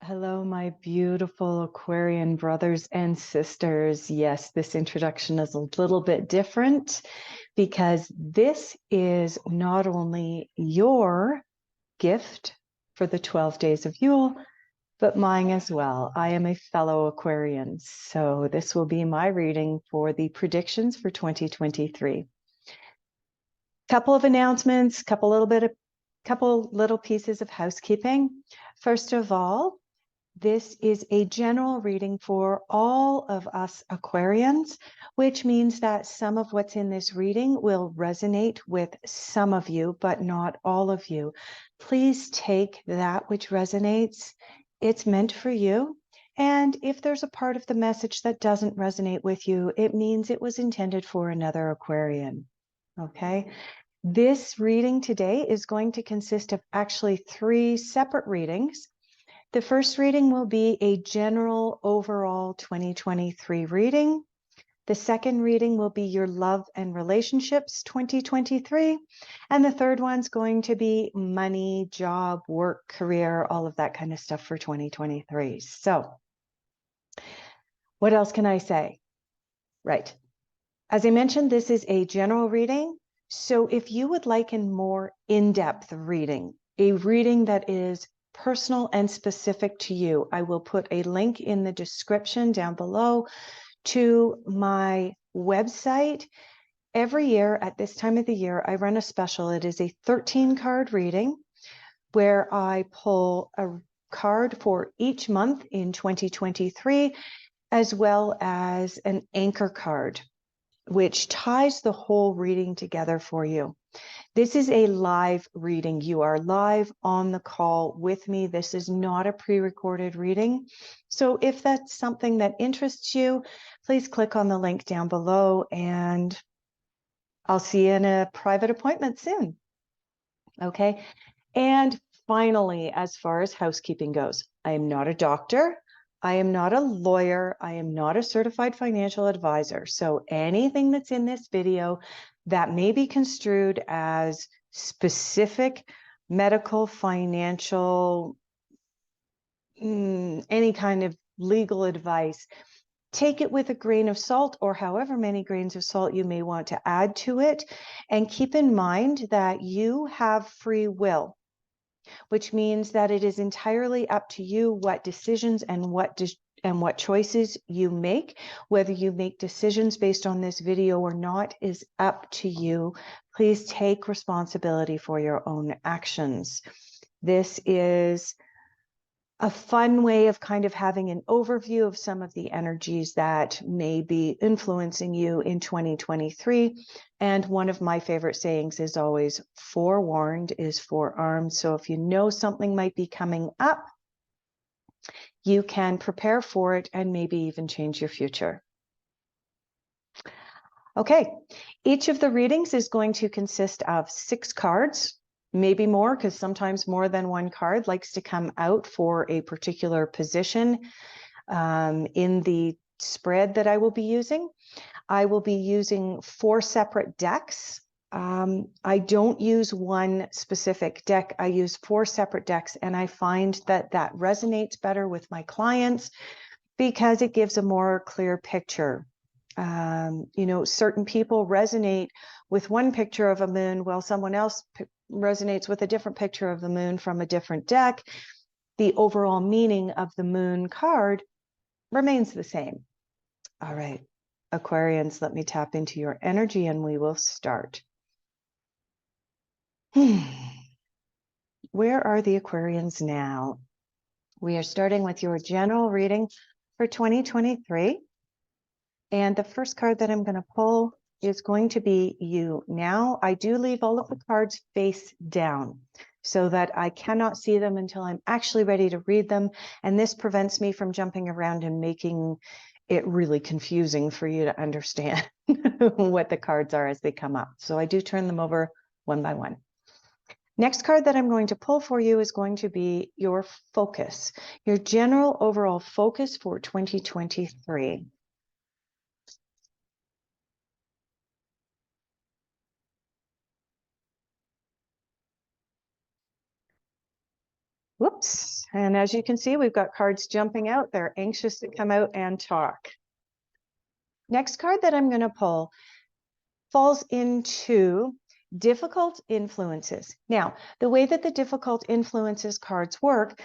Hello, my beautiful Aquarian brothers and sisters. Yes, this introduction is a little bit different because this is not only your gift for the 12 days of Yule, but mine as well. I am a fellow Aquarian, so this will be my reading for the predictions for 2023. Couple of announcements, couple little pieces of housekeeping. First of all, this is a general reading for all of us Aquarians, which means that some of what's in this reading will resonate with some of you, but not all of you. Please take that which resonates. It's meant for you. And if there's a part of the message that doesn't resonate with you, it means it was intended for another Aquarian. Okay? This reading today is going to consist of actually 3 separate readings. The first reading will be a general overall 2023 reading. The second reading will be your love and relationships 2023. And the third one's going to be money, job, work, career, all of that kind of stuff for 2023. So what else can I say? Right. As I mentioned, this is a general reading. So if you would like a more in-depth reading, a reading that is personal and specific to you, I will put a link in the description down below to my website. Every year at this time of the year, I run a special. It is a 13-card reading where I pull a card for each month in 2023, as well as an anchor card, which ties the whole reading together for you. This is a live reading. You are live on the call with me. This is not a pre-recorded reading. So if that's something that interests you, please click on the link down below and I'll see you in a private appointment soon. Okay. And finally, as far as housekeeping goes, I am not a doctor. I am not a lawyer. I am not a certified financial advisor. So anything that's in this video that may be construed as specific medical, financial, any kind of legal advice, take it with a grain of salt or however many grains of salt you may want to add to it. And keep in mind that you have free will, which means that it is entirely up to you what decisions and what choices you make. Whether you make decisions based on this video or not is up to you. Please take responsibility for your own actions. This is a fun way of kind of having an overview of some of the energies that may be influencing you in 2023. And one of my favorite sayings is always, forewarned is forearmed. So if you know something might be coming up, you can prepare for it and maybe even change your future. Okay, each of the readings is going to consist of 6 cards. Maybe more, because sometimes more than one card likes to come out for a particular position in the spread that I will be using. I will be using 4 separate decks. I don't use one specific deck. I use 4 separate decks, and I find that that resonates better with my clients because it gives a more clear picture. You know, certain people resonate with one picture of a moon while someone else resonates with a different picture of the moon from a different deck. The overall meaning of the moon card remains the same. All right, Aquarians, let me tap into your energy and we will start. Where are the Aquarians now? We are starting with your general reading for 2023. And the first card that I'm going to pull is going to be you. Now, I do leave all of the cards face down so that I cannot see them until I'm actually ready to read them. And this prevents me from jumping around and making it really confusing for you to understand what the cards are as they come up. So I do turn them over one by one. Next card that I'm going to pull for you is going to be your focus, your general overall focus for 2023. Whoops. And as you can see, we've got cards jumping out. They're anxious to come out and talk. Next card that I'm going to pull falls into difficult influences. Now, the way that the difficult influences cards work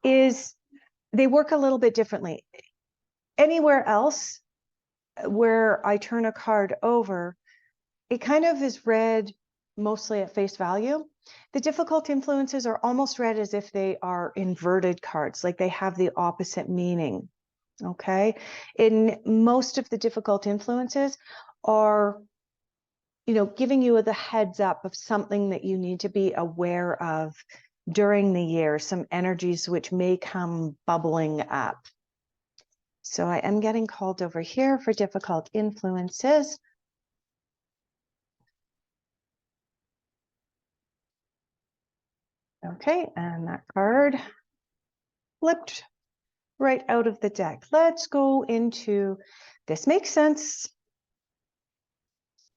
is they work a little bit differently. Anywhere else where I turn a card over, it kind of is read mostly at face value. The difficult influences are almost read as if they are inverted cards, like they have the opposite meaning. Okay. In most of the difficult influences are, giving you the heads up of something that you need to be aware of during the year, some energies which may come bubbling up. So I am getting called over here for difficult influences. Okay, and that card flipped right out of the deck. Let's go into, this makes sense.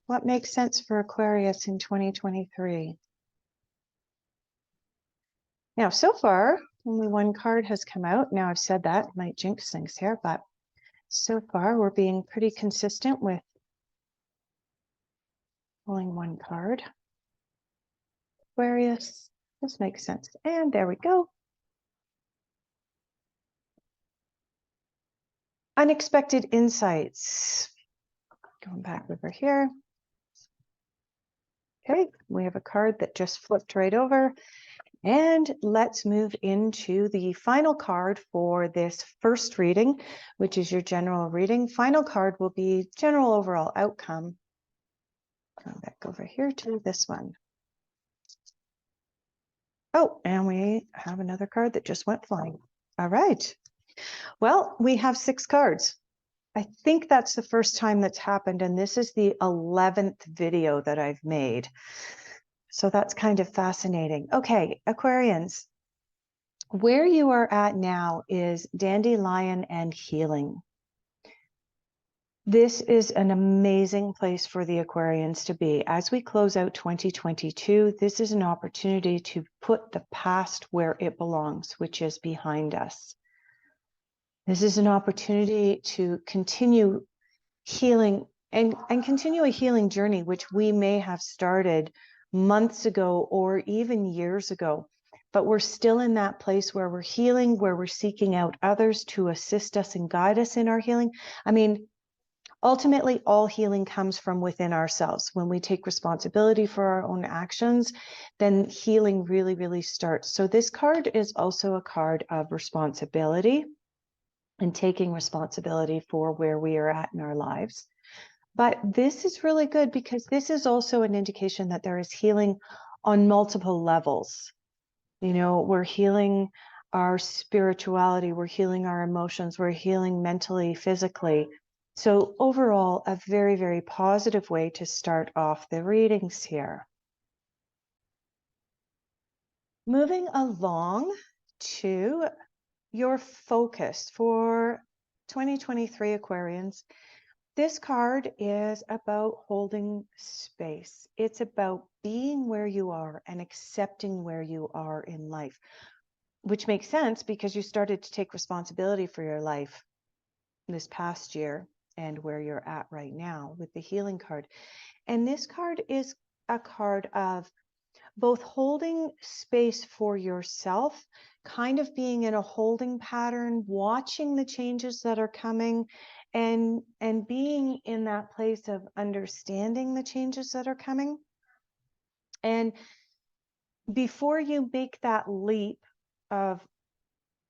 What makes sense for Aquarius in 2023? Now, so far, only one card has come out. Now, I've said that, might jinx things here, but so far we're being pretty consistent with pulling one card. Aquarius, this makes sense. And there we go. Unexpected insights. Going back over here. Okay, we have a card that just flipped right over. And let's move into the final card for this first reading, which is your general reading. Final card will be general overall outcome. Going back over here to this one. Oh, and we have another card that just went flying. All right. Well, we have 6 cards. I think that's the first time that's happened, and this is the 11th video that I've made. So that's kind of fascinating. Okay, Aquarians, where you are at now is dandelion and healing. This is an amazing place for the Aquarians to be. As we close out 2022, this is an opportunity to put the past where it belongs, which is behind us. This is an opportunity to continue healing and continue a healing journey, which we may have started months ago or even years ago. But we're still in that place where we're healing, where we're seeking out others to assist us and guide us in our healing. I mean, ultimately, all healing comes from within ourselves. When we take responsibility for our own actions, then healing really, really starts. So this card is also a card of responsibility and taking responsibility for where we are at in our lives. But this is really good because this is also an indication that there is healing on multiple levels. We're healing our spirituality, we're healing our emotions, we're healing mentally, physically. So overall, a very, very positive way to start off the readings here. Moving along to your focus for 2023 Aquarians. This card is about holding space. It's about being where you are and accepting where you are in life, which makes sense because you started to take responsibility for your life this past year and where you're at right now with the healing card. And this card is a card of both holding space for yourself, kind of being in a holding pattern, watching the changes that are coming, and being in that place of understanding the changes that are coming. And before you make that leap of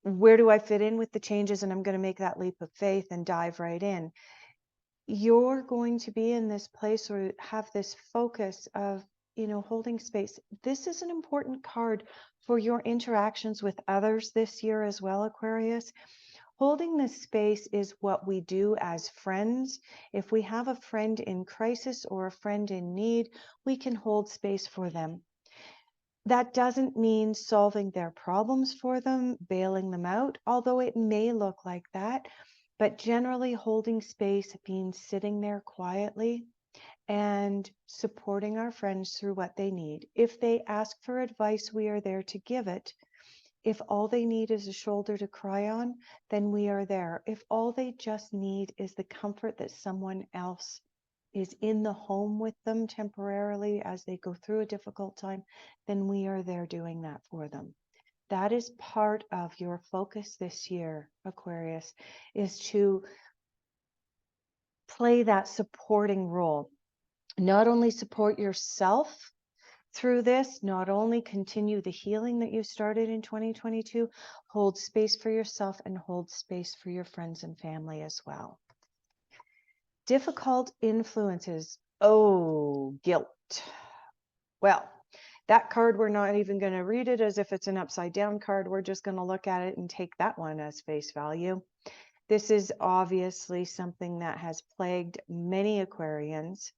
where do I fit in with the changes, and I'm going to make that leap of faith and dive right in, you're going to be in this place or have this focus of holding space. This is an important card for your interactions with others this year as well, Aquarius. Holding this space is what we do as friends. If we have a friend in crisis or a friend in need, we can hold space for them. That doesn't mean solving their problems for them, bailing them out, although it may look like that. But generally, holding space means sitting there quietly and supporting our friends through what they need. If they ask for advice, we are there to give it. If all they need is a shoulder to cry on, then we are there. If all they just need is the comfort that someone else is in the home with them temporarily as they go through a difficult time, then we are there doing that for them. That is part of your focus this year, Aquarius, is to play that supporting role. Not only support yourself through this, not only continue the healing that you started in 2022, hold space for yourself and hold space for your friends and family as well. Difficult influences. Oh, guilt. Well, that card, we're not even going to read it as if it's an upside down card. We're just going to look at it and take that one as face value. This is obviously something that has plagued many Aquarians.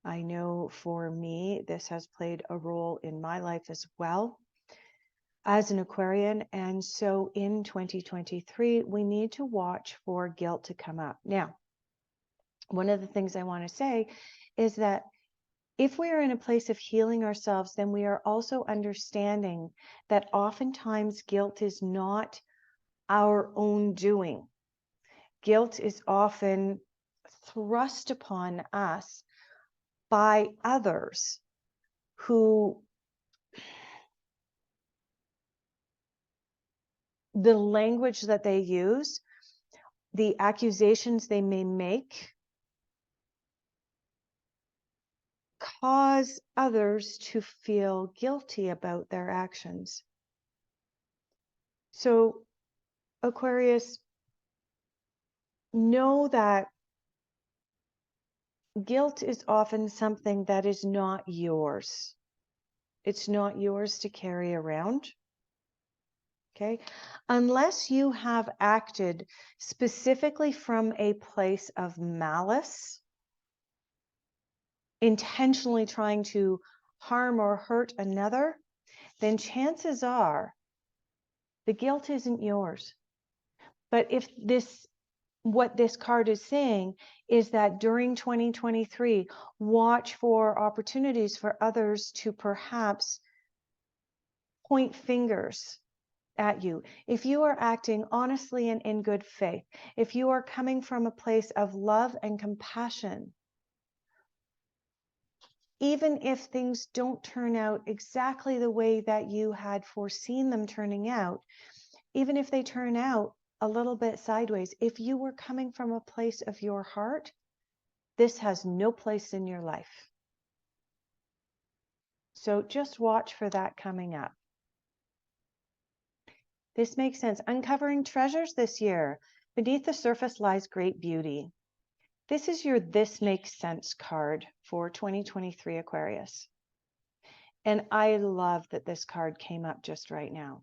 I know for me, this has played a role in my life as well as an Aquarian. And so in 2023, we need to watch for guilt to come up. Now, one of the things I want to say is that if we are in a place of healing ourselves, then we are also understanding that oftentimes guilt is not our own doing. Guilt is often thrust upon us by others who, the language that they use, the accusations they may make, cause others to feel guilty about their actions. So, Aquarius, know that guilt is often something that is not yours. It's not yours to carry around. Okay? Unless you have acted specifically from a place of malice, intentionally trying to harm or hurt another, then chances are the guilt isn't yours. But if what this card is saying is that during 2023, watch for opportunities for others to perhaps point fingers at you. If you are acting honestly and in good faith, if you are coming from a place of love and compassion, even if things don't turn out exactly the way that you had foreseen them turning out, even if they turn out a little bit sideways, if you were coming from a place of your heart, this has no place in your life. So just watch for that coming up. This makes sense. Uncovering treasures this year. Beneath the surface lies great beauty. This is your This Makes Sense card for 2023 Aquarius. And I love that this card came up just right now.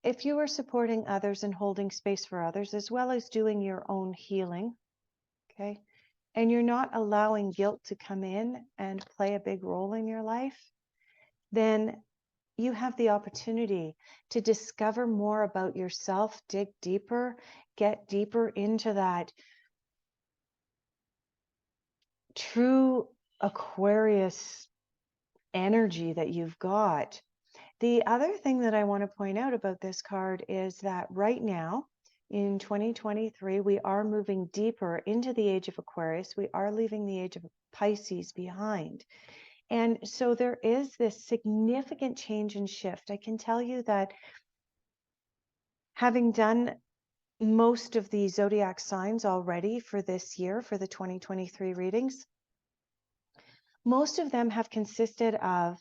If you are supporting others and holding space for others, as well as doing your own healing, okay, and you're not allowing guilt to come in and play a big role in your life, then you have the opportunity to discover more about yourself, dig deeper, get deeper into that true Aquarius energy that you've got. The other thing that I want to point out about this card is that right now in 2023, we are moving deeper into the age of Aquarius. We are leaving the age of Pisces behind. And so there is this significant change and shift. I can tell you that having done most of the zodiac signs already for this year, for the 2023 readings, most of them have consisted of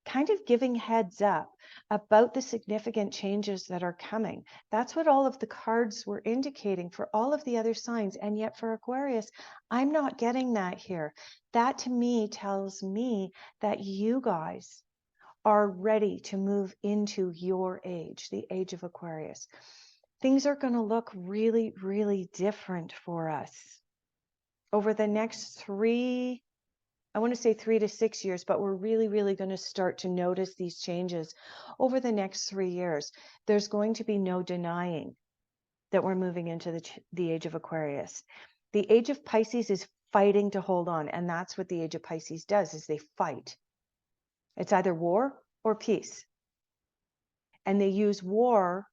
kind of giving heads up about the significant changes that are coming. That's what all of the cards were indicating for all of the other signs. And yet for Aquarius, I'm not getting that here. That to me tells me that you guys are ready to move into your age, the age of Aquarius. Things are going to look really, really different for us over the next 3 to 6 years, but we're really, really going to start to notice these changes over the next 3 years. There's going to be no denying that we're moving into the age of Aquarius. The age of Pisces is fighting to hold on, and that's what the age of Pisces does, is they fight. It's either war or peace. And they use war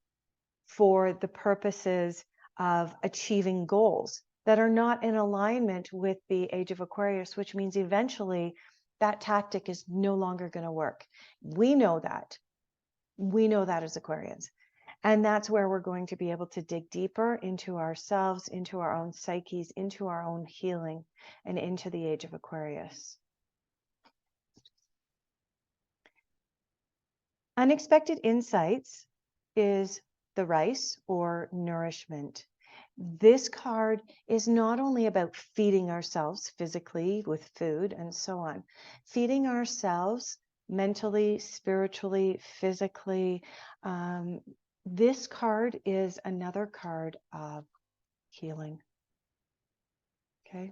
for the purposes of achieving goals that are not in alignment with the age of Aquarius, which means eventually that tactic is no longer going to work. We know that. We know that as Aquarians. And that's where we're going to be able to dig deeper into ourselves, into our own psyches, into our own healing, and into the age of Aquarius. Unexpected insights is the rice or nourishment. This card is not only about feeding ourselves physically with food and so on, feeding ourselves mentally, spiritually, physically. This card is another card of healing. Okay.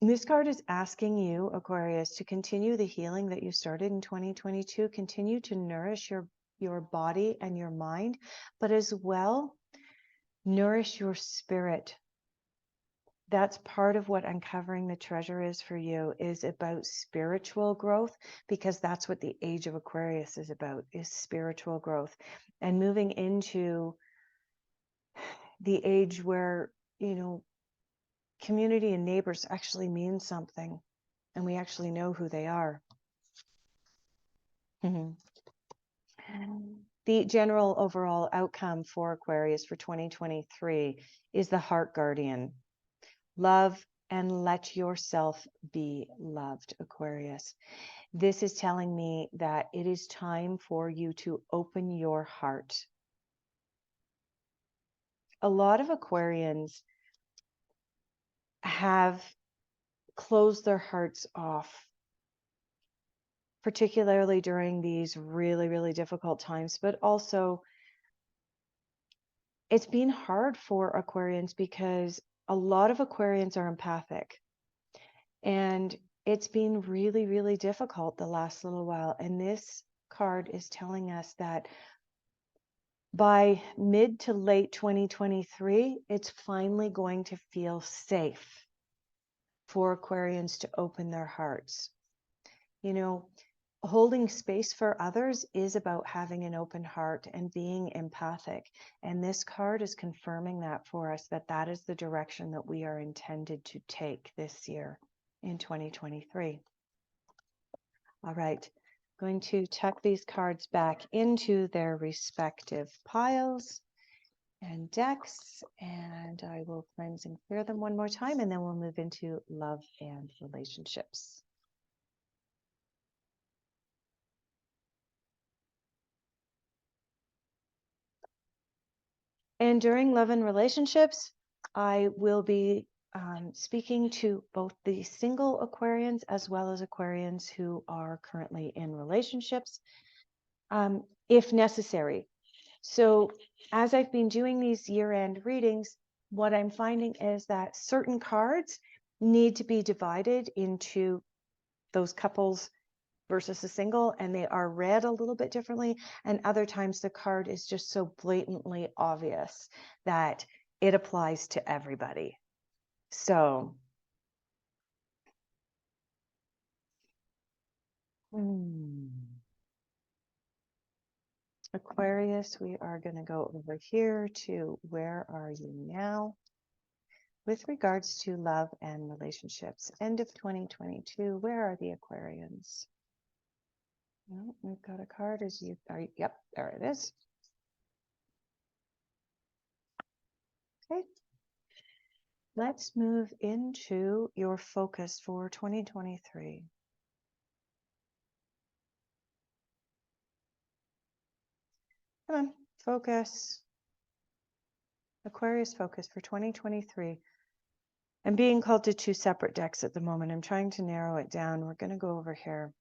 This card is asking you, Aquarius, to continue the healing that you started in 2022, continue to nourish your body and your mind, but as well, nourish your spirit. That's part of what uncovering the treasure is for you, is about spiritual growth, because that's what the age of Aquarius is about, is spiritual growth. And moving into the age where, community and neighbors actually mean something, and we actually know who they are. The general overall outcome for Aquarius for 2023 is the Heart Guardian. Love and let yourself be loved, Aquarius. This is telling me that it is time for you to open your heart. A lot of Aquarians have closed their hearts off, particularly during these really, really difficult times, but also it's been hard for Aquarians because a lot of Aquarians are empathic, and it's been really, really difficult the last little while. And this card is telling us that by mid to late 2023, it's finally going to feel safe for Aquarians to open their hearts. Holding space for others is about having an open heart and being empathic. And this card is confirming that for us, that is the direction that we are intended to take this year in 2023. All right, going to tuck these cards back into their respective piles and decks, and I will cleanse and clear them one more time, and then we'll move into love and relationships. And during love and relationships, I will be speaking to both the single Aquarians as well as Aquarians who are currently in relationships, if necessary. So as I've been doing these year-end readings, what I'm finding is that certain cards need to be divided into those couples versus a single, and they are read a little bit differently. And other times the card is just so blatantly obvious that it applies to everybody. So Aquarius, we are going to go over here to where are you now with regards to love and relationships. End of 2022, where are the Aquarians? Well, we've got a card. Yep, there it is. Okay. Let's move into your focus for 2023. Come on, focus. Aquarius focus for 2023. I'm being called to two separate decks at the moment. I'm trying to narrow it down. We're going to go over here.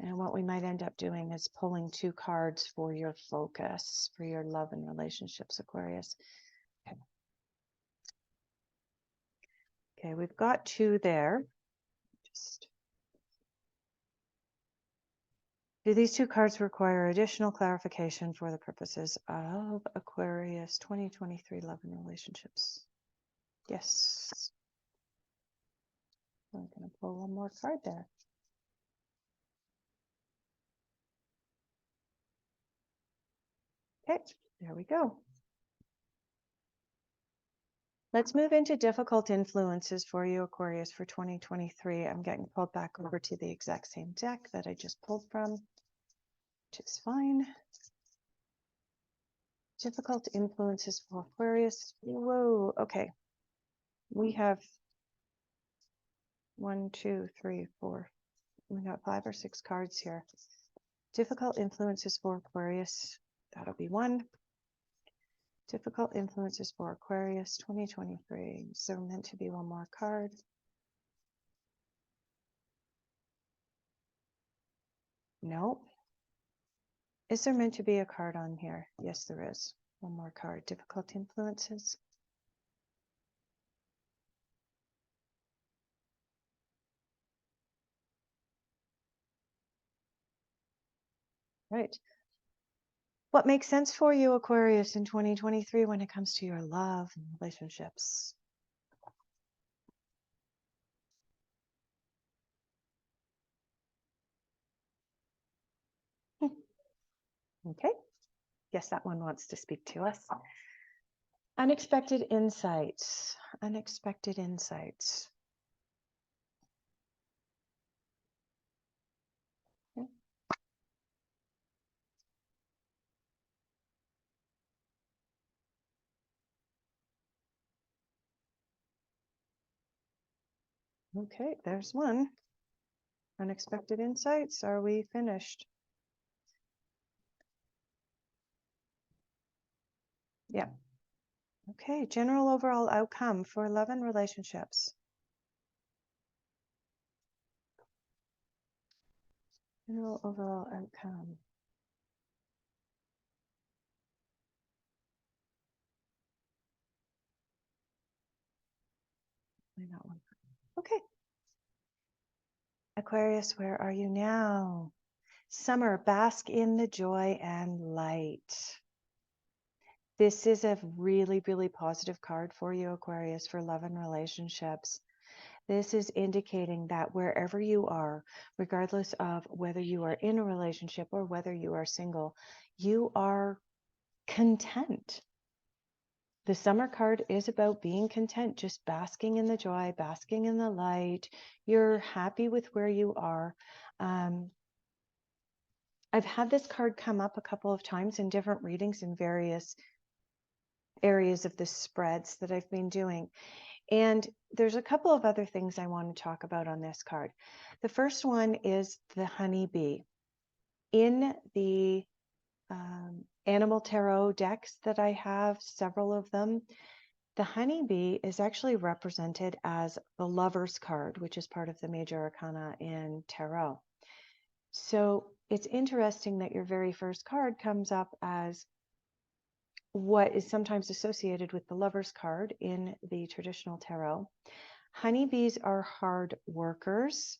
And what we might end up doing is pulling two cards for your focus, for your love and relationships, Aquarius. Okay, we've got two there. Do these two cards require additional clarification for the purposes of Aquarius 2023 love and relationships? Yes. I'm going to pull one more card there. Okay, there we go. Let's move into difficult influences for you, Aquarius, for 2023. I'm getting pulled back over to the exact same deck that I just pulled from, which is fine. Difficult influences for Aquarius. Whoa, okay. We have 1, 2, 3, 4. We got 5 or 6 cards here. Difficult influences for Aquarius. That'll be 1. Difficult influences for Aquarius 2023. Is there meant to be one more card? No. Is there meant to be a card on here? Yes, there is. One more card. Difficult influences. Right. What makes sense for you, Aquarius, in 2023 when it comes to your love and relationships? Okay. Yes, that one wants to speak to us. Unexpected insights. Unexpected insights. Okay, there's one. Unexpected insights. Are we finished? Yeah. Okay, general overall outcome for love and relationships. General overall outcome. That one. Okay. Aquarius, where are you now? Summer, bask in the joy and light. This is a really, really positive card for you, Aquarius, for love and relationships. This is indicating that wherever you are, regardless of whether you are in a relationship or whether you are single, you are content. The summer card is about being content, just basking in the joy, basking in the light. You're happy with where you are. I've had this card come up a couple of times in different readings in various areas of the spreads that I've been doing. And there's a couple of other things I want to talk about on this card. The first one is the honeybee. In the animal tarot decks that I have, several of them, the honeybee is actually represented as the Lover's card, which is part of the major arcana in tarot. So it's interesting that your very first card comes up as what is sometimes associated with the Lover's card in the traditional tarot. Honeybees are hard workers.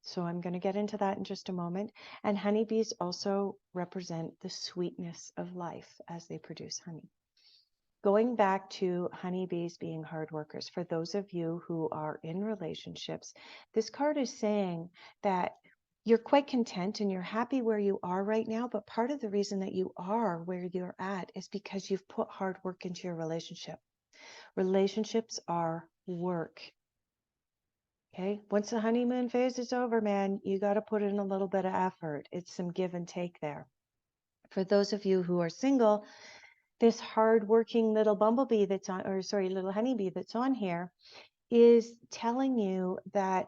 So I'm going to get into that in just a moment. And honeybees also represent the sweetness of life as they produce honey. Going back to honeybees being hard workers, for those of you who are in relationships, this card is saying that you're quite content and you're happy where you are right now, but part of the reason that you are where you're at is because you've put hard work into your relationship. Relationships are work. Okay, once the honeymoon phase is over, man, you got to put in a little bit of effort. It's some give and take there. For those of you who are single, this hard-working little bumblebee that's on, or sorry, little honeybee that's on here is telling you that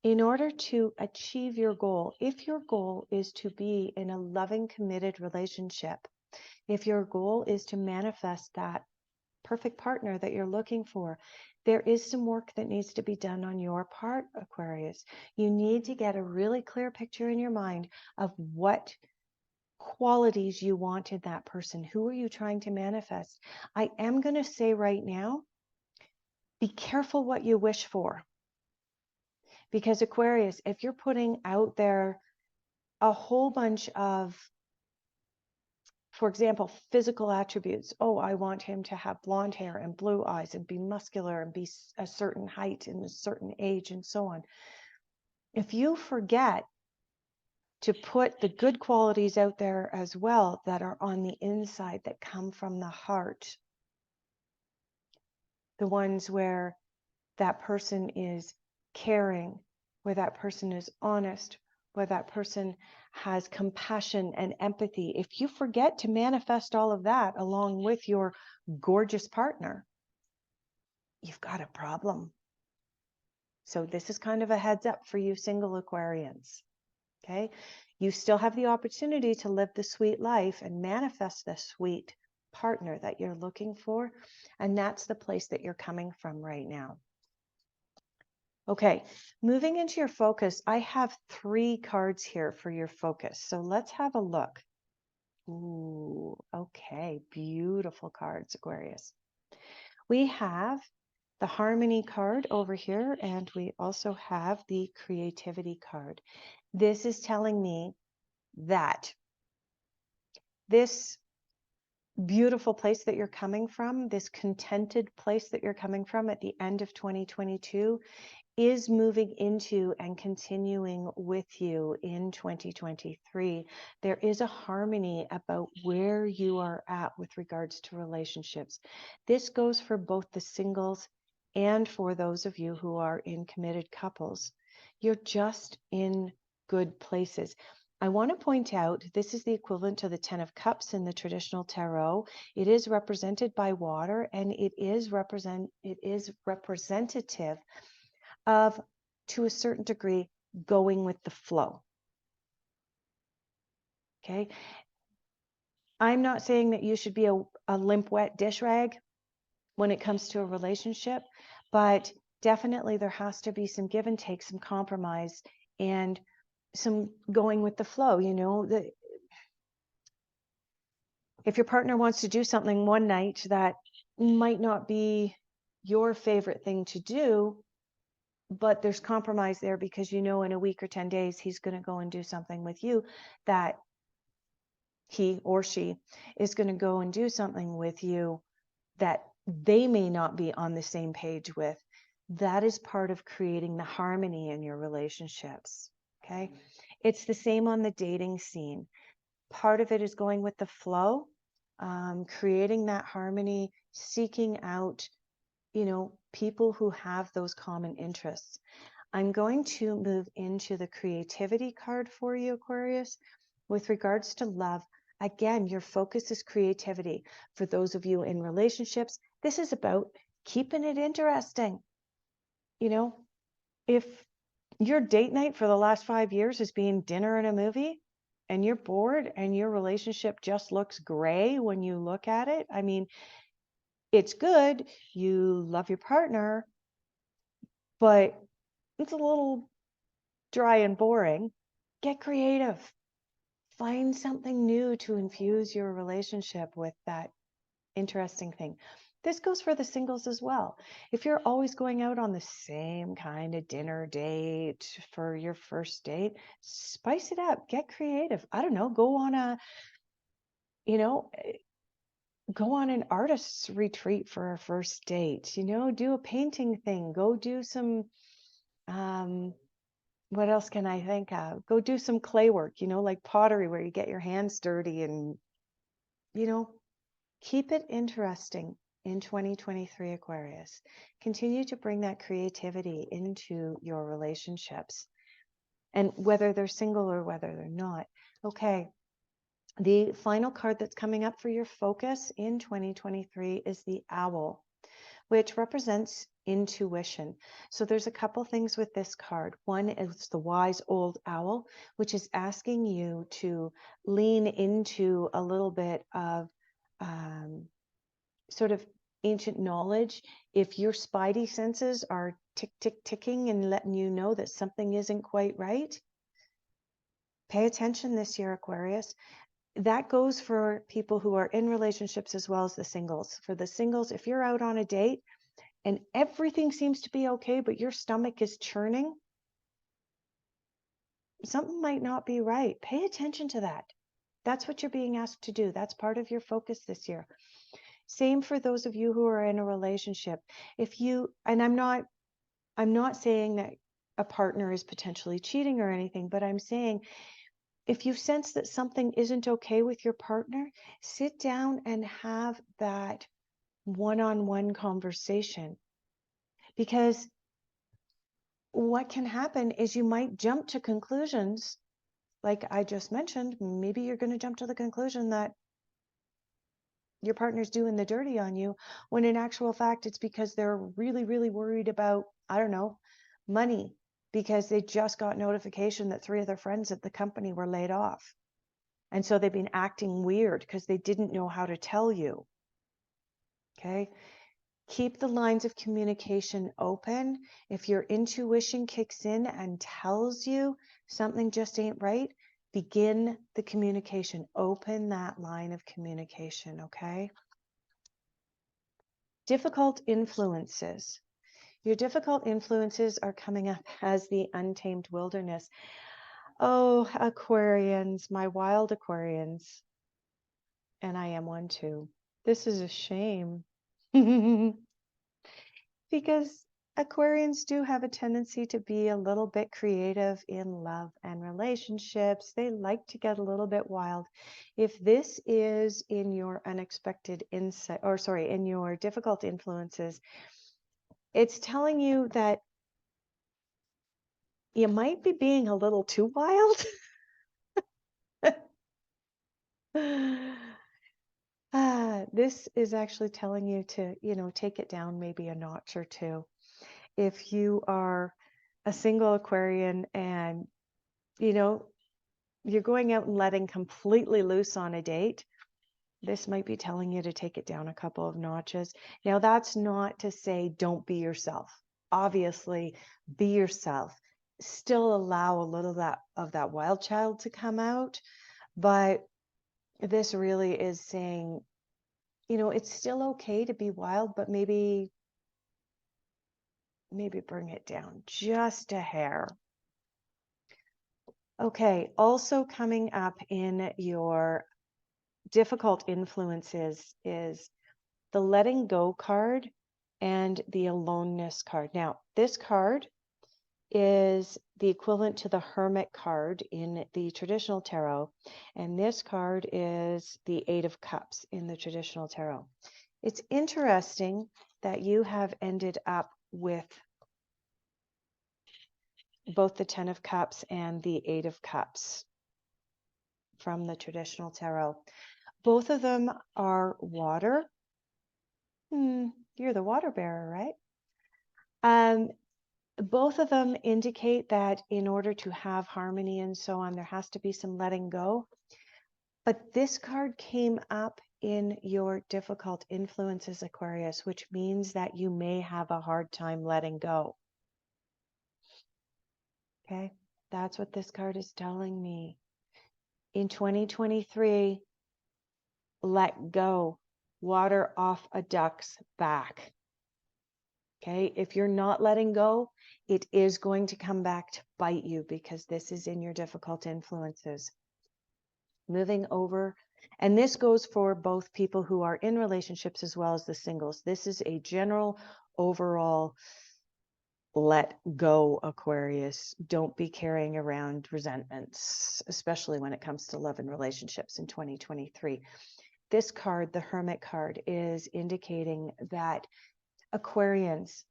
in order to achieve your goal, if your goal is to be in a loving, committed relationship, if your goal is to manifest that perfect partner that you're looking for, there is some work that needs to be done on your part, Aquarius. You need to get a really clear picture in your mind of what qualities you want in that person. Who are you trying to manifest? I am going to say right now, be careful what you wish for. Because Aquarius, if you're putting out there a whole bunch of For example, physical attributes. Oh, I want him to have blonde hair and blue eyes and be muscular and be a certain height and a certain age and so on. If you forget to put the good qualities out there as well that are on the inside, that come from the heart, the ones where that person is caring, where that person is honest, where that person has compassion and empathy. If you forget to manifest all of that along with your gorgeous partner, you've got a problem. So this is kind of a heads up for you single Aquarians. Okay, you still have the opportunity to live the sweet life and manifest the sweet partner that you're looking for. And that's the place that you're coming from right now. Okay, moving into your focus, I have 3 cards here for your focus. So let's have a look. Ooh, okay, beautiful cards, Aquarius. We have the Harmony card over here, and we also have the Creativity card. This is telling me that this beautiful place that you're coming from, this contented place that you're coming from at the end of 2022, is moving into and continuing with you in 2023. There is a harmony about where you are at with regards to relationships. This goes for both the singles and for those of you who are in committed couples. You're just in good places. I want to point out this is the equivalent to the 10 of Cups in the traditional tarot. It is represented by water, and it is representative of, to a certain degree, going with the flow. Okay. I'm not saying that you should be a limp, wet dish rag when it comes to a relationship, but definitely there has to be some give and take, some compromise, and some going with the flow. You know, if your partner wants to do something one night that might not be your favorite thing to do, but there's compromise there because you know in a week or 10 days he's going to go and do something with you, that he or she is going to go and do something with you that they may not be on the same page with. That is part of creating the harmony in your relationships. Okay. It's the same on the dating scene. Part of it is going with the flow, creating that harmony, seeking out, you know, people who have those common interests. I'm going to move into the Creativity card for you, Aquarius. With regards to love, again, your focus is creativity. For those of you in relationships, this is about keeping it interesting. You know, if your date night for the last 5 years has been dinner and a movie, and you're bored and your relationship just looks gray when you look at it, I mean, it's good, you love your partner, but it's a little dry and boring. Get creative. Find something new to infuse your relationship with that interesting thing. This goes for the singles as well. If you're always going out on the same kind of dinner date for your first date, spice it up, get creative. I don't know, go on an artist's retreat for a first date, do a painting thing, go do some, what else can I think of? Go do some clay work, like pottery where you get your hands dirty and, keep it interesting in 2023, Aquarius. Continue to bring that creativity into your relationships, and whether they're single or whether they're not. Okay. The final card that's coming up for your focus in 2023 is the Owl, which represents intuition. So there's a couple things with this card. One is the wise old owl, which is asking you to lean into a little bit of sort of ancient knowledge. If your spidey senses are tick, tick, ticking and letting you know that something isn't quite right, pay attention this year, Aquarius. That goes for people who are in relationships as well as the singles. For the singles, if you're out on a date and everything seems to be okay, but your stomach is churning, something might not be right. Pay attention to that. That's what you're being asked to do. That's part of your focus this year. Same for those of you who are in a relationship. If you, and I'm not saying that a partner is potentially cheating or anything, but I'm saying if you sense that something isn't okay with your partner, sit down and have that one-on-one conversation. Because what can happen is you might jump to conclusions, like I just mentioned. Maybe you're going to jump to the conclusion that your partner's doing the dirty on you, when in actual fact, it's because they're really, really worried about, I don't know, money, because they just got notification that 3 of their friends at the company were laid off. And so they've been acting weird because they didn't know how to tell you. Okay. Keep the lines of communication open. If your intuition kicks in and tells you something just ain't right, begin the communication. Open that line of communication, okay? Difficult influences. Your difficult influences are coming up as the untamed wilderness. Oh, Aquarians, my wild Aquarians. And I am one too. This is a shame. Because Aquarians do have a tendency to be a little bit creative in love and relationships. They like to get a little bit wild. If this is in your unexpected insight, or sorry, in your difficult influences, it's telling you that you might be being a little too wild. This is actually telling you to, take it down maybe a notch or two. If you are a single Aquarian and, you're going out and letting completely loose on a date, this might be telling you to take it down a couple of notches. Now, that's not to say don't be yourself. Obviously, be yourself. Still allow a little of that wild child to come out. But this really is saying, it's still okay to be wild, but maybe bring it down just a hair. Okay, also coming up in your difficult influences is the letting go card and the aloneness card. Now, this card is the equivalent to the Hermit card in the traditional tarot, and this card is the 8 of Cups in the traditional tarot. It's interesting that you have ended up with both the 10 of Cups and the 8 of Cups from the traditional tarot. Both of them are water. You're the water bearer, right? Both of them indicate that in order to have harmony and so on, there has to be some letting go. But this card came up in your difficult influences, Aquarius, which means that you may have a hard time letting go. Okay, that's what this card is telling me. In 2023, let go. Water off a duck's back. Okay, if you're not letting go, it is going to come back to bite you, because this is in your difficult influences. Moving over, and this goes for both people who are in relationships as well as the singles. This is a general overall let go, Aquarius. Don't be carrying around resentments, especially when it comes to love and relationships in 2023. This card, the Hermit card, is indicating that Aquarians,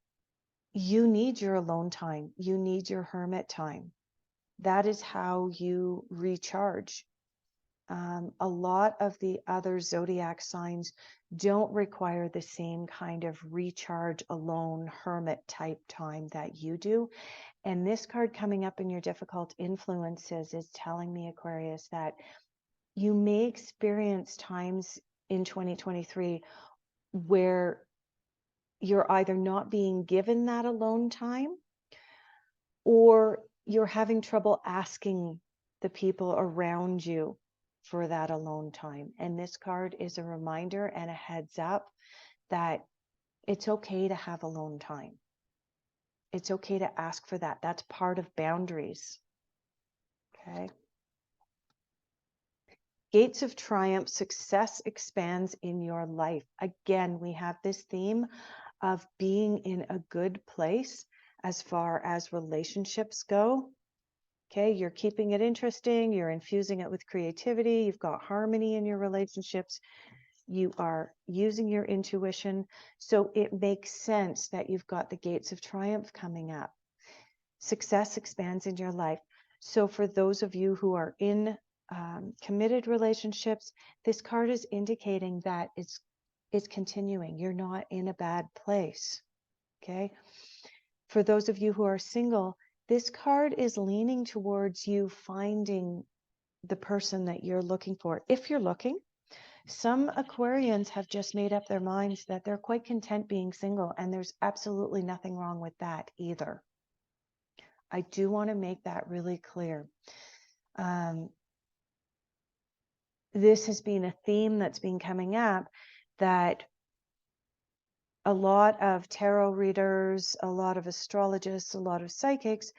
you need your alone time. You need your hermit time. That is how you recharge. A lot of the other zodiac signs don't require the same kind of recharge alone hermit type time that you do. And this card coming up in your difficult influences is telling me, Aquarius, that you may experience times in 2023 where you're either not being given that alone time, or you're having trouble asking the people around you for that alone time. And this card is a reminder and a heads up that it's okay to have alone time. It's okay to ask for that. That's part of boundaries. Okay. Gates of triumph, success expands in your life. Again, we have this theme of being in a good place as far as relationships go. Okay, you're keeping it interesting, you're infusing it with creativity, you've got harmony in your relationships, you are using your intuition. So it makes sense that you've got the gates of triumph coming up. Success expands in your life. So for those of you who are in committed relationships, this card is indicating that it's continuing. You're not in a bad place. Okay. For those of you who are single, this card is leaning towards you finding the person that you're looking for. If you're looking, some Aquarians have just made up their minds that they're quite content being single, and there's absolutely nothing wrong with that either. I do want to make that really clear. This has been a theme that's been coming up, that a lot of tarot readers, a lot of astrologists, a lot of psychics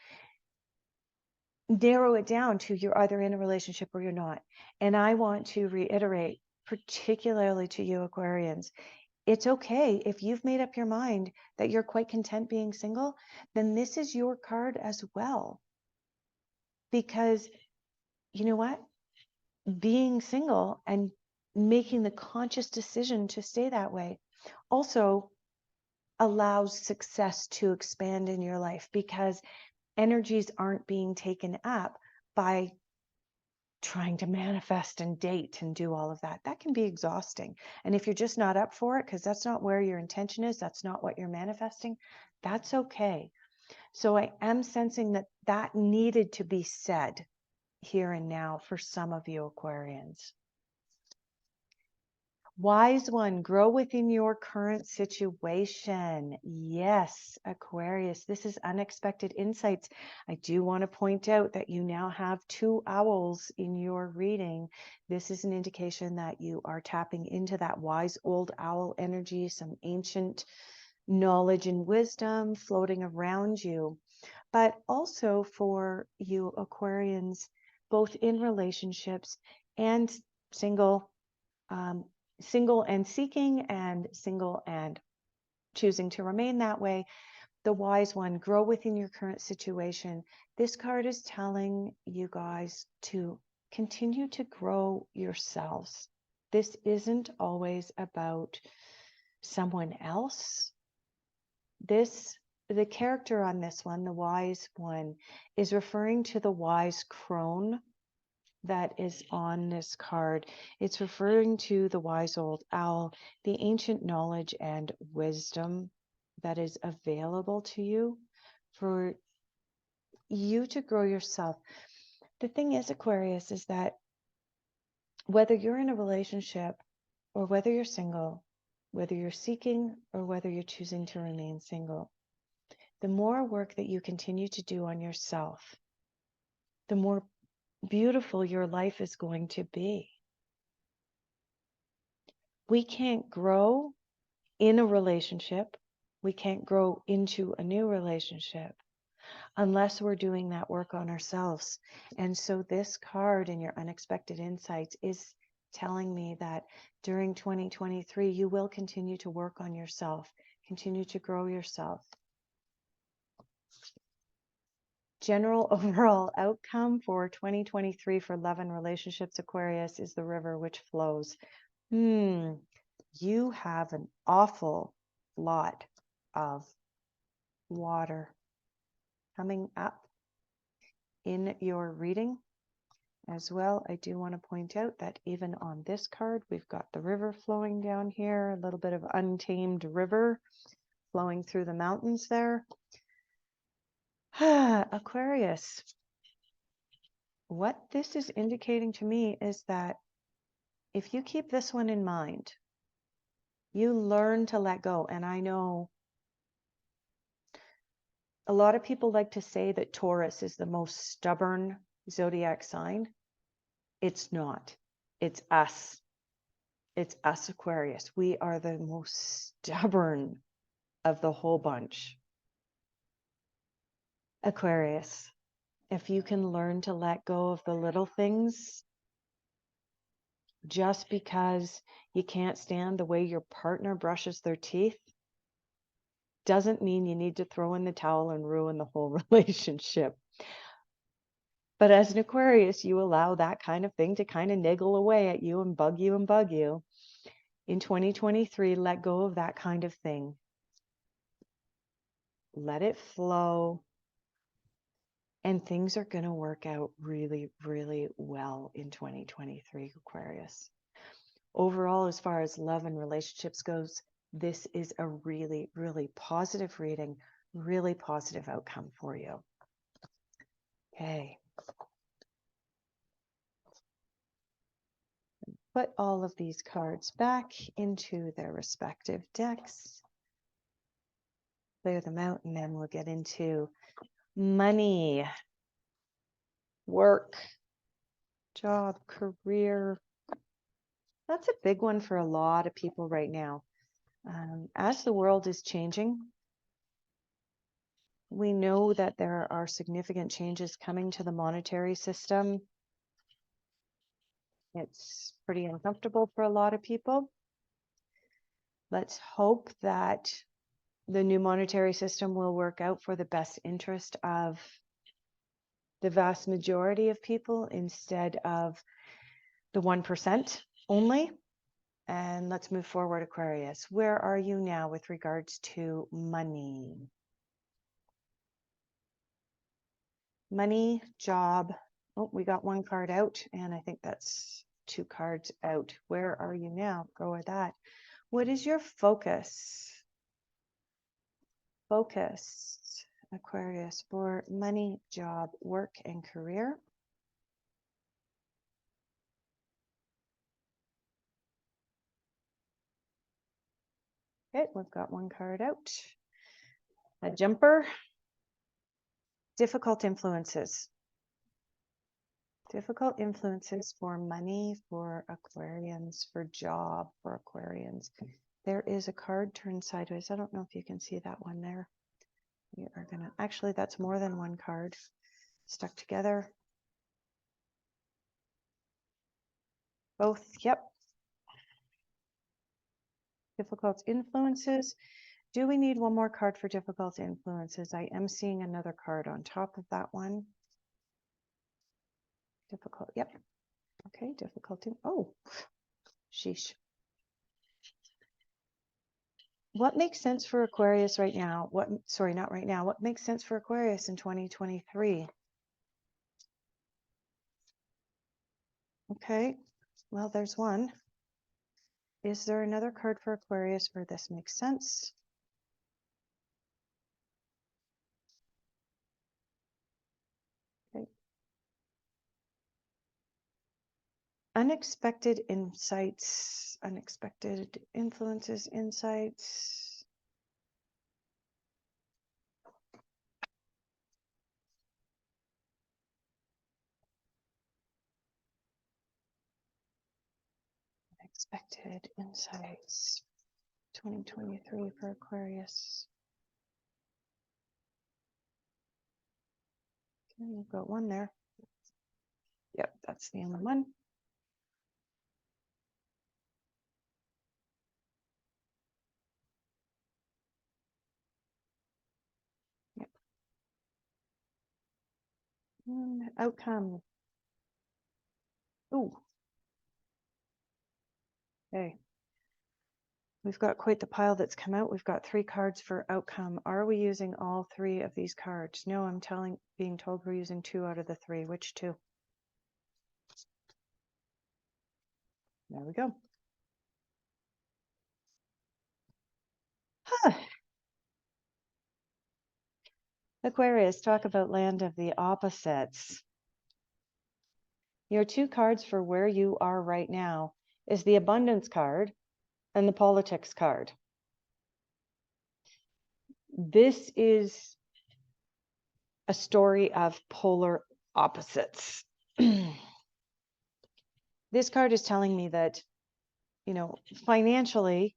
narrow it down to you're either in a relationship or you're not. And I want to reiterate, particularly to you Aquarians, it's okay if you've made up your mind that you're quite content being single, then this is your card as well. Because you know what? Being single and making the conscious decision to stay that way also allows success to expand in your life, because energies aren't being taken up by trying to manifest and date and do all of that. That can be exhausting. And if you're just not up for it, because that's not where your intention is, that's not what you're manifesting, that's okay. So I am sensing that that needed to be said here and now for some of you Aquarians. Wise one, grow within your current situation. Yes, Aquarius, this is unexpected insights. I do want to point out that you now have 2 owls in your reading. This is an indication that you are tapping into that wise old owl energy, some ancient knowledge and wisdom floating around you. But also for you Aquarians, both in relationships and single, single and seeking, and single and choosing to remain that way, the wise one, grow within your current situation. This card is telling you guys to continue to grow yourselves. This isn't always about someone else. The character on this one, the wise one, is referring to the wise crone that is on this card. It's referring to the wise old owl, the ancient knowledge and wisdom that is available to you for you to grow yourself. The thing is, Aquarius, is that whether you're in a relationship or whether you're single, whether you're seeking or whether you're choosing to remain single, the more work that you continue to do on yourself, the more beautiful your life is going to be. We can't grow in a relationship, we can't grow into a new relationship unless we're doing that work on ourselves. And so this card in your unexpected insights is telling me that during 2023, you will continue to work on yourself, continue to grow yourself. General overall outcome for 2023 for love and relationships, Aquarius, is the river which flows. You have an awful lot of water coming up in your reading as well. I do want to point out that even on this card, we've got the river flowing down here, a little bit of untamed river flowing through the mountains there. Aquarius, what this is indicating to me is that if you keep this one in mind, you learn to let go. And I know a lot of people like to say that Taurus is the most stubborn zodiac sign. It's not. It's us. It's us, Aquarius. We are the most stubborn of the whole bunch. Aquarius, if you can learn to let go of the little things, just because you can't stand the way your partner brushes their teeth doesn't mean you need to throw in the towel and ruin the whole relationship. But as an Aquarius, you allow that kind of thing to kind of niggle away at you and bug you and bug you. In 2023, let go of that kind of thing. Let it flow. And things are going to work out really, really well in 2023, Aquarius. Overall, as far as love and relationships goes, this is a really, really positive reading, really positive outcome for you. Okay. Put all of these cards back into their respective decks. Clear them out, and then we'll get into money, work, job, career. That's a big one for a lot of people right now. As the world is changing, we know that there are significant changes coming to the monetary system. It's pretty uncomfortable for a lot of people. Let's hope that the new monetary system will work out for the best interest of the vast majority of people instead of the 1% only. And let's move forward, Aquarius. Where are you now with regards to money? Money, job. Oh, we got one card out, and I think that's 2 cards out. Where are you now? Go with that. What is your focus? Focus, Aquarius, for money, job, work, and career. Okay, we've got one card out. A jumper. Difficult influences. Difficult influences for money, for Aquarians, for job, for Aquarians. There is a card turned sideways. I don't know if you can see that one there. We are gonna, actually, that's more than one card stuck together. Both, yep. Difficult influences. Do we need one more card for difficult influences? I am seeing another card on top of that one. Difficult, yep. Okay, difficulty. Oh, sheesh. What makes sense for Aquarius right now? Sorry, not right now. What makes sense for Aquarius in 2023? Okay, well, there's one. Is there another card for Aquarius where this makes sense? Okay. Unexpected insights, unexpected influences, insights. Unexpected insights. 2023 for Aquarius. Okay, we've got one there. Yep, that's the only one. Yep. And outcome. Ooh. Okay. We've got quite the pile that's come out. We've got 3 cards for outcome. Are we using all 3 of these cards? No, I'm being told we're using 2 out of the 3. Which 2? There we go. Huh. Aquarius, talk about land of the opposites. Your 2 cards for where you are right now is the abundance card and the politics card. This is a story of polar opposites. This card is telling me that, you know, financially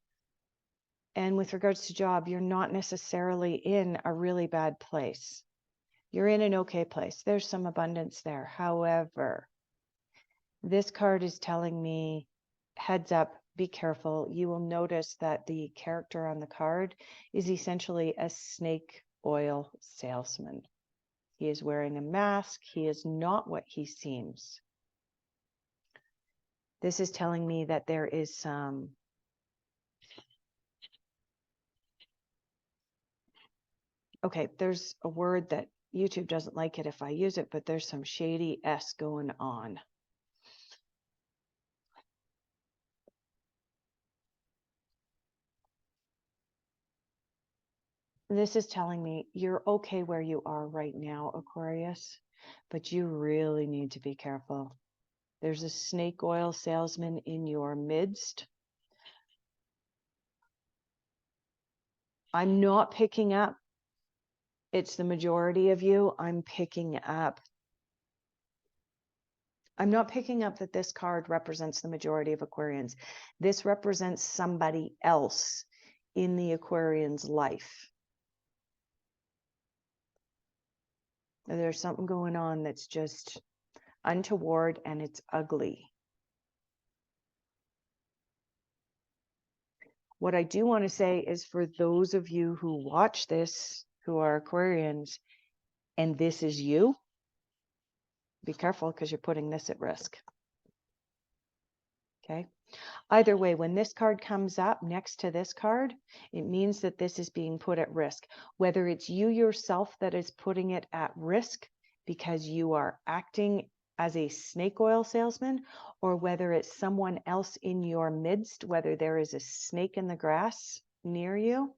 and with regards to job, you're not necessarily in a really bad place. You're in an okay place. There's some abundance there. However, this card is telling me heads up, be careful. You will notice that the character on the card is essentially a snake oil salesman. He is wearing a mask. He is not what he seems. This is telling me that there is some okay, there's a word that YouTube doesn't like it if I use it, but there's some shady S going on. This is telling me you're okay where you are right now, Aquarius, but you really need to be careful. There's a snake oil salesman in your midst. I'm not picking up it's the majority of you. I'm not picking up that this card represents the majority of Aquarians. This represents somebody else in the Aquarian's life. There's something going on that's just untoward and it's ugly. What I do want to say is for those of you who watch this, who are Aquarians, and this is you, be careful because you're putting this at risk. Okay. Either way, when this card comes up next to this card, it means that this is being put at risk. Whether it's you yourself that is putting it at risk because you are acting as a snake oil salesman, or whether it's someone else in your midst, whether there is a snake in the grass near you,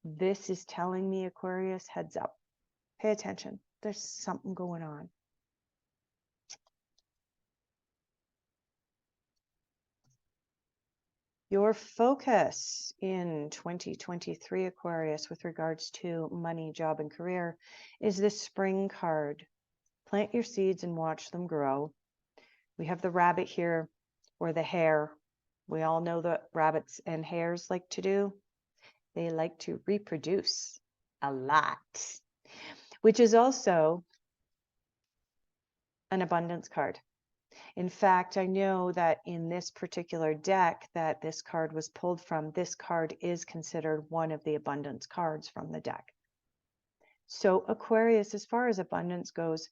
this is telling me, Aquarius, heads up. Pay attention. There's something going on. Your focus in 2023, Aquarius, with regards to money, job, and career is this spring card. Plant your seeds and watch them grow. We have the rabbit here, or the hare. We all know that rabbits and hares like to do. They like to reproduce a lot, which is also an abundance card. In fact, I know that in this particular deck that this card was pulled from, this card is considered one of the abundance cards from the deck. So Aquarius, as far as abundance goes,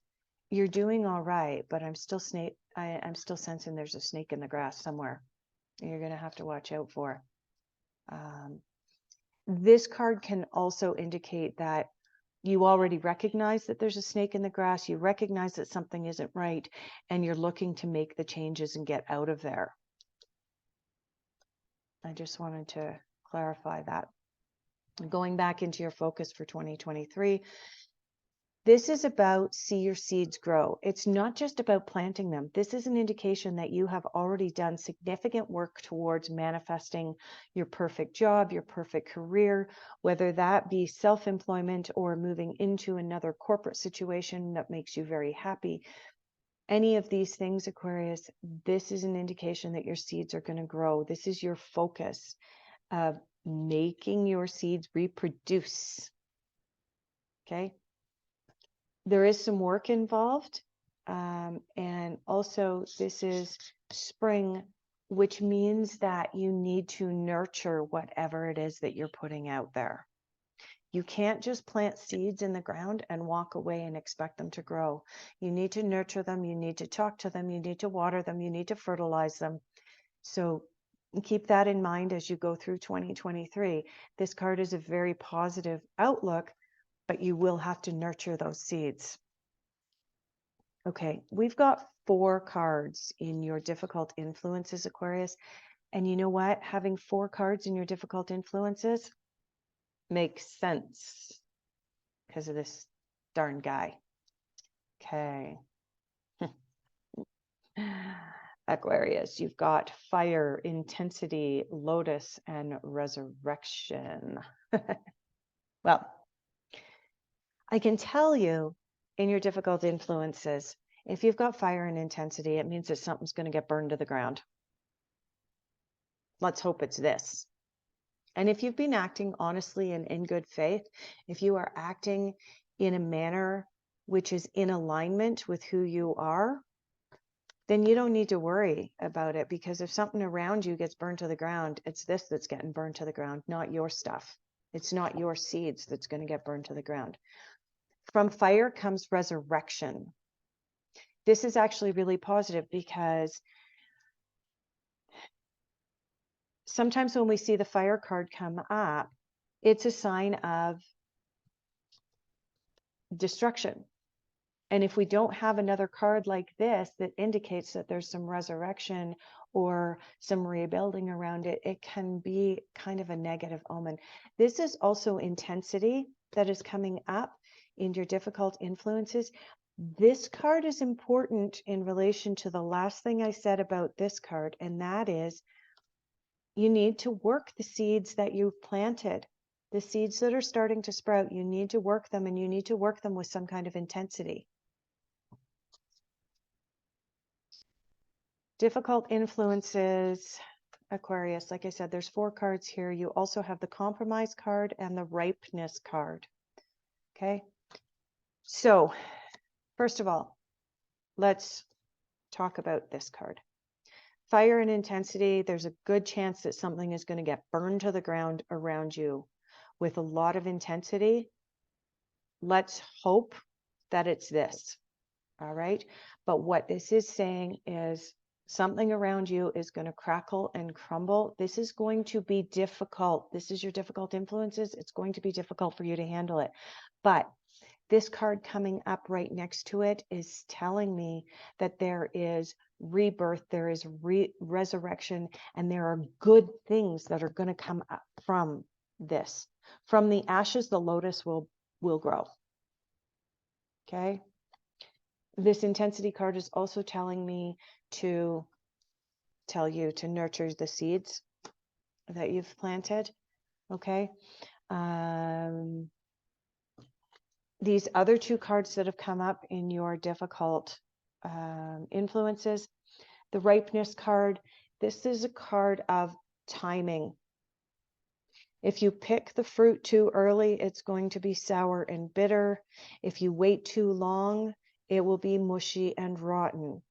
you're doing all right, but I'm still sensing there's a snake in the grass somewhere you're going to have to watch out for. This card can also indicate that you already recognize that there's a snake in the grass, you recognize that something isn't right, and you're looking to make the changes and get out of there. I just wanted to clarify that. Going back into your focus for 2023, this is about see your seeds grow. It's not just about planting them. This is an indication that you have already done significant work towards manifesting your perfect job, your perfect career, whether that be self-employment or moving into another corporate situation that makes you very happy. Any of these things, Aquarius, this is an indication that your seeds are going to grow. This is your focus of making your seeds reproduce. Okay. There is some work involved. And also this is spring, which means that you need to nurture whatever it is that you're putting out there. You can't just plant seeds in the ground and walk away and expect them to grow. You need to nurture them. You need to talk to them. You need to water them. You need to fertilize them. So keep that in mind as you go through 2023. This card is a very positive outlook, but you will have to nurture those seeds. Okay, we've got 4 cards in your difficult influences, Aquarius. And you know what? Having 4 cards in your difficult influences makes sense because of this darn guy. Okay. Aquarius, you've got fire, intensity, lotus, and resurrection. Well, I can tell you in your difficult influences, if you've got fire and intensity, it means that something's going to get burned to the ground. Let's hope it's this. And if you've been acting honestly and in good faith, if you are acting in a manner which is in alignment with who you are, then you don't need to worry about it, because if something around you gets burned to the ground, it's this that's getting burned to the ground, not your stuff. It's not your seeds that's going to get burned to the ground. From fire comes resurrection. This is actually really positive, because sometimes when we see the fire card come up, it's a sign of destruction. And if we don't have another card like this that indicates that there's some resurrection or some rebuilding around it, it can be kind of a negative omen. This is also intensity that is coming up in your difficult influences. This card is important in relation to the last thing I said about this card, and that is you need to work the seeds that you've planted. The seeds that are starting to sprout, you need to work them, and you need to work them with some kind of intensity. Difficult influences, Aquarius. Like I said, there's 4 cards here. You also have the compromise card and the ripeness card. Okay. So first of all, let's talk about this card. Fire and intensity. There's a good chance that something is going to get burned to the ground around you with a lot of intensity. Let's hope that it's this. All right. But what this is saying is something around you is going to crackle and crumble. This is going to be difficult. This is your difficult influences. It's going to be difficult for you to handle it. But this card coming up right next to it is telling me that there is rebirth, there is resurrection, and there are good things that are going to come up from this. From the ashes, the lotus will grow. Okay. This intensity card is also telling me to tell you to nurture the seeds that you've planted. Okay. These other 2 cards that have come up in your difficult influences, the ripeness card, this is a card of timing. If you pick the fruit too early, it's going to be sour and bitter. If you wait too long, it will be mushy and rotten.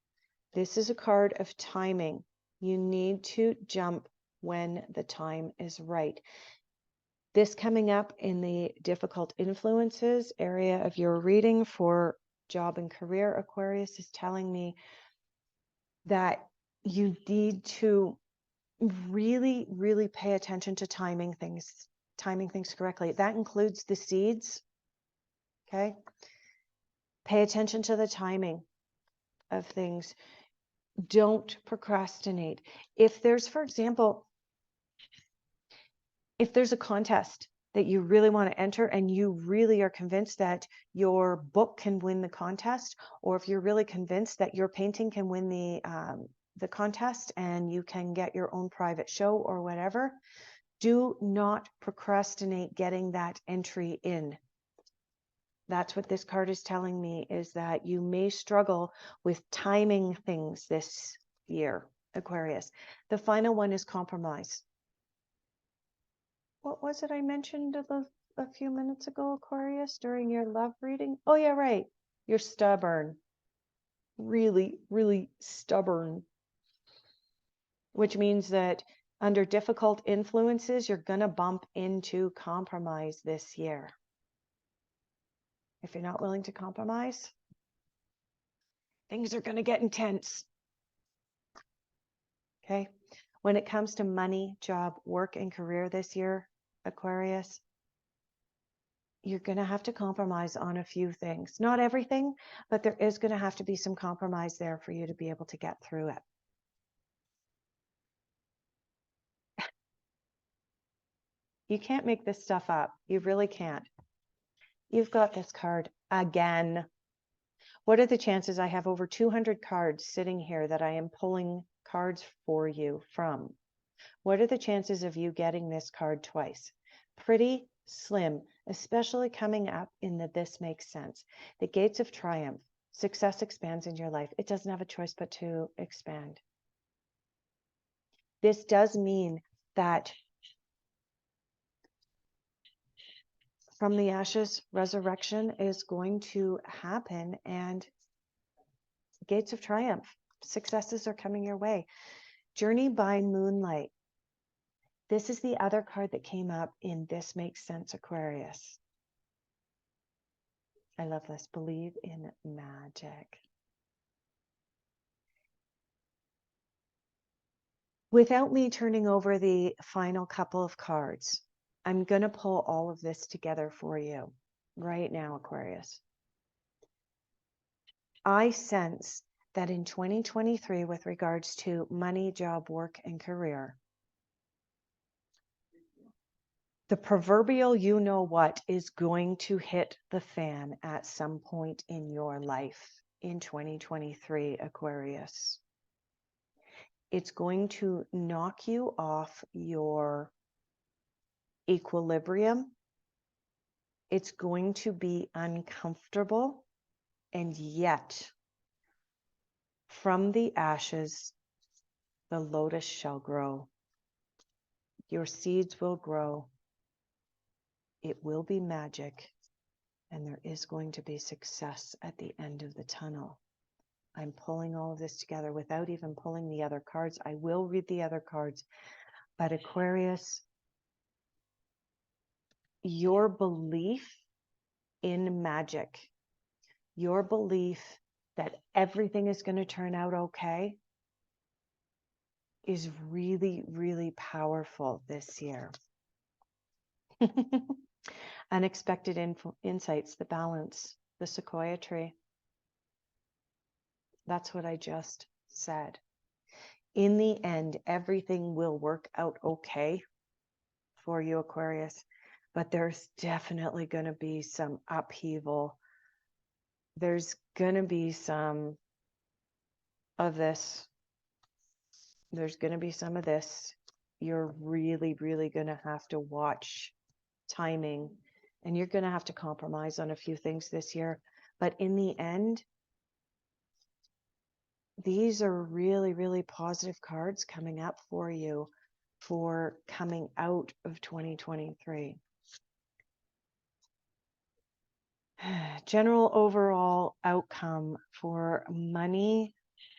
This is a card of timing. You need to jump when the time is right. This coming up in the difficult influences area of your reading for job and career, Aquarius, is telling me that you need to really, really pay attention to timing things correctly. That includes the seeds. Okay. Pay attention to the timing of things. Don't procrastinate. If there's, for example, if there's a contest that you really want to enter and you really are convinced that your book can win the contest, or if you're really convinced that your painting can win the contest and you can get your own private show or whatever, do not procrastinate getting that entry in. That's what this card is telling me, is that you may struggle with timing things this year, Aquarius. The final one is compromise. What was it I mentioned a few minutes ago, Aquarius, during your love reading? Oh, yeah, right. You're stubborn. Really, really stubborn. Which means that under difficult influences, you're going to bump into compromise this year. If you're not willing to compromise, things are going to get intense. Okay. When it comes to money, job, work, and career this year, Aquarius, you're going to have to compromise on a few things. Not everything, but there is going to have to be some compromise there for you to be able to get through it. You can't make this stuff up. You really can't. You've got this card again. What are the chances? I have over 200 cards sitting here that I am pulling cards for you from. What are the chances of you getting this card twice? Pretty slim, especially coming up in the this makes sense. The gates of triumph. Success expands in your life. It doesn't have a choice but to expand. This does mean that from the ashes, resurrection is going to happen, and gates of triumph. Successes are coming your way. Journey by Moonlight. This is the other card that came up in This Makes Sense, Aquarius. I love this. Believe in magic. Without me turning over the final couple of cards, I'm going to pull all of this together for you right now, Aquarius. I sense that in 2023, with regards to money, job, work, and career, the proverbial you know what is going to hit the fan at some point in your life in 2023, Aquarius. It's going to knock you off your equilibrium. It's going to be uncomfortable, and yet from the ashes, the lotus shall grow. Your seeds will grow. It will be magic, and there is going to be success at the end of the tunnel. I'm pulling all of this together without even pulling the other cards. I will read the other cards, but Aquarius, your belief in magic, your belief that everything is going to turn out okay, is really, really powerful this year. Unexpected insights, the balance, the sequoia tree. That's what I just said. In the end, everything will work out okay for you, Aquarius, but there's definitely going to be some upheaval. There's going to be some of this. There's going to be some of this. You're really, really going to have to watch timing, and you're going to have to compromise on a few things this year. But in the end, these are really, really positive cards coming up for you for coming out of 2023. General overall outcome for money,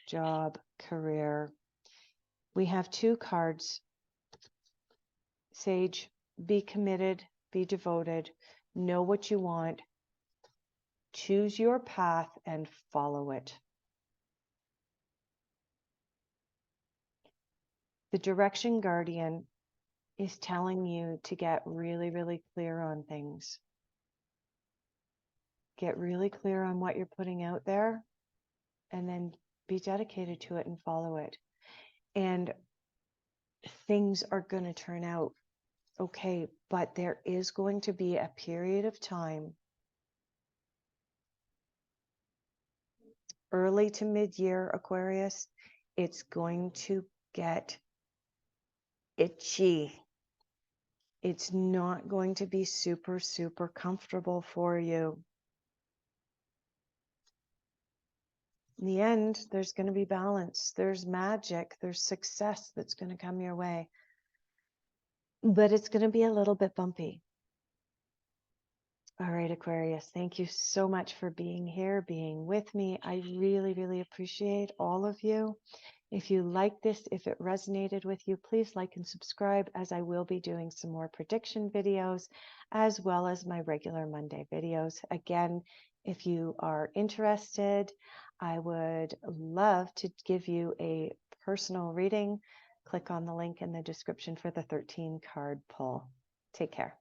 job, career. We have two cards. Sage, be committed, be devoted, know what you want, choose your path and follow it. The direction guardian is telling you to get really, really clear on things. Get really clear on what you're putting out there, and then be dedicated to it and follow it. And things are going to turn out okay, but there is going to be a period of time, early to mid-year, Aquarius, it's going to get itchy. It's not going to be super, super comfortable for you. In the end, there's going to be balance. There's magic. There's success that's going to come your way. But it's going to be a little bit bumpy. All right, Aquarius, thank you so much for being here, being with me. I really, really appreciate all of you. If you like this, if it resonated with you, please like and subscribe, as I will be doing some more prediction videos, as well as my regular Monday videos. Again, if you are interested, I would love to give you a personal reading. Click on the link in the description for the 13 card pull. Take care.